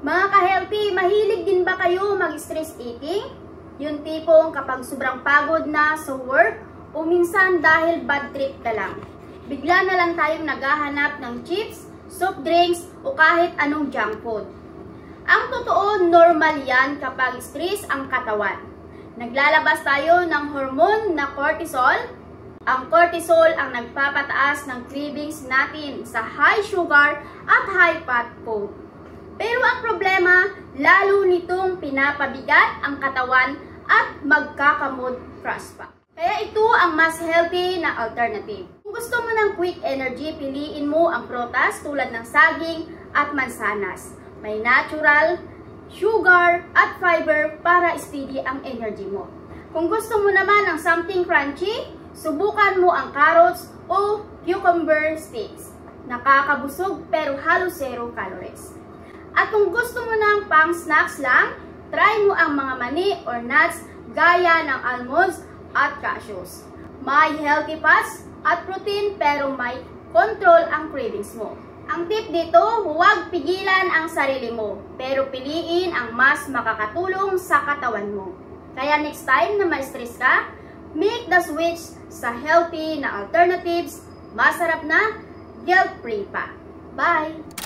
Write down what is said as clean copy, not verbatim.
Mga ka-healthy, mahilig din ba kayo mag-stress eating? Yung tipong kapag sobrang pagod na sa work o minsan dahil bad trip na lang. Bigla na lang tayong naghahanap ng chips, soft drinks o kahit anong junk food. Ang totoo, normal yan kapag stress ang katawan. Naglalabas tayo ng hormone na cortisol. Ang cortisol ang nagpapataas ng cravings natin sa high sugar at high fat food. Pero ang problema, lalo nitong pinapabigat ang katawan at magkakamod crash pa. Kaya ito ang mas healthy na alternative. Kung gusto mo ng quick energy, piliin mo ang prutas tulad ng saging at mansanas. May natural, sugar at fiber para speedy ang energy mo. Kung gusto mo naman ng something crunchy, subukan mo ang carrots o cucumber sticks. Nakakabusog pero halos 0 calories. At kung gusto mo ng pang snacks lang, try mo ang mga mani or nuts gaya ng almonds at cashews. May healthy fats at protein pero may control ang cravings mo. Ang tip dito, huwag pigilan ang sarili mo, pero piliin ang mas makakatulong sa katawan mo. Kaya next time na ma-stress ka, make the switch sa healthy na alternatives, masarap na, guilt-free pa. Bye!